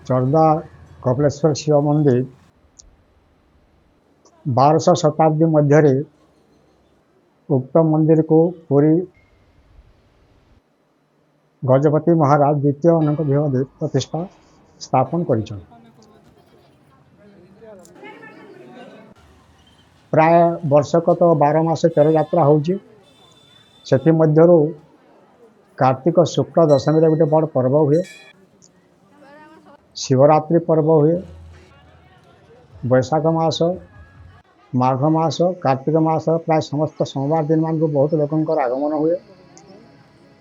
चौदा कपिलेश्वर शिव मंदिर 1200 शताब्दी मध्य उक्त मंदिर को पुरी गजपति महाराज द्वितीय अनंत भीमदेव प्रतिष्ठा स्थापन कर प्राय वर्षक तो 12 मास 13 यात्रा हो कार्तिक शुक्ल दशमी गोटे बड़ पर्व हुए, शिवरात्रि पर्व हुए, वैशाख मास माघ मास कार्तिक मास प्राय समस्त सोमवार दिन मान को बहुत लोकंर आगमन हुए।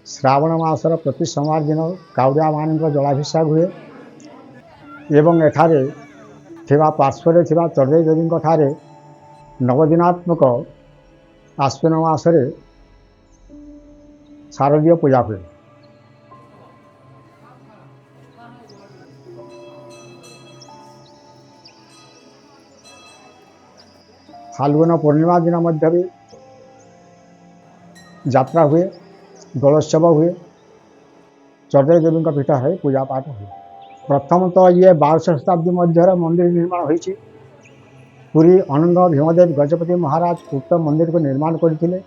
श्रावण मासर प्रति सोमवार दिन काउडिया मान जलाभिषेक हुए एवं एठारे थिबा पार्श्व थिबा चढ़ई देवी ठारे नवदिनात्मक आश्विन मासरे शारदीय पूजा हुए। फाल्गुन पूर्णिमा दिन मध्य भी यात्रा हुए, दोलोत्सव हुए, चढ़ई देवी पीठ है पूजा पाठ हुए। प्रथम तो ये 1200 शताब्दी मध्य मंदिर निर्माण होती। पुरी अनंत भीमदेव गजपति महाराज उक्त मंदिर को निर्माण करते।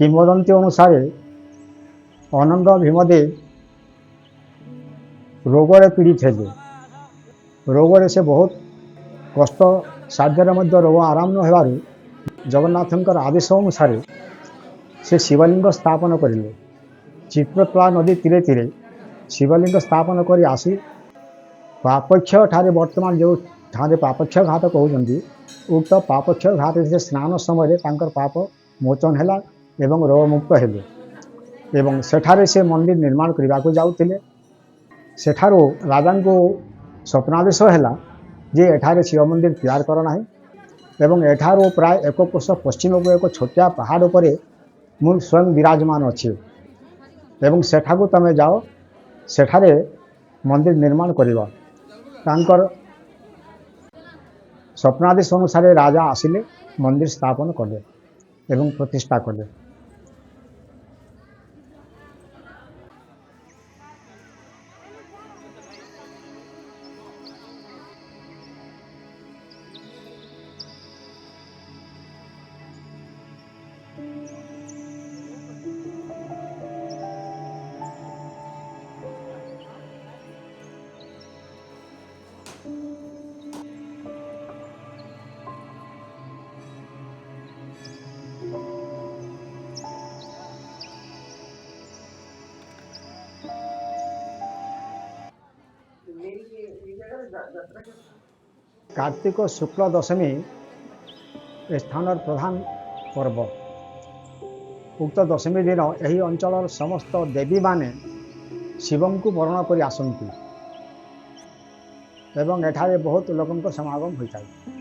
किंवदंती अनुसार अनंत भीमदेव रोगरे पीड़ित थे। रोगरे से बहुत कष्ट साध्य रोग आराम न होबार जगन्नाथंकर आदेश अनुसार से शिवलिंग स्थापन करें। चित्रतला नदी तीरे तीरे शिवलिंग स्थापन कर आसी पापक्ष ठारे वर्तमान जो ठारे पापक्ष घाट कहते उक्त पापक्ष घाट से स्नान समय पाप मोचन है एवं रोग मुक्त हेले एवं सेठारे से मंदिर निर्माण करने को जाऊले। सेठारो राजा को स्वप्नादेश है जे एठारे शिव मंदिर तैयार करना है एवं एठारो प्राय 1 कोश पश्चिम को एक छोटिया पहाड़ पर मु स्वयं विराजमान अच्छे एवं सेठाको तमे जाओ सेठारे मंदिर निर्माण करिबा। तांकर स्वप्नादेश अनुसार राजा आसिले मंदिर स्थापन कले एवं प्रतिष्ठा कले। कार्तिक शुक्ल दशमी स्थान प्रधान पर्व। उक्त दशमी दिन यही अंचल समस्त देवी माने शिवं को वर्ण कर आसती एवं एठारे बहुत लोकों समागम होता है।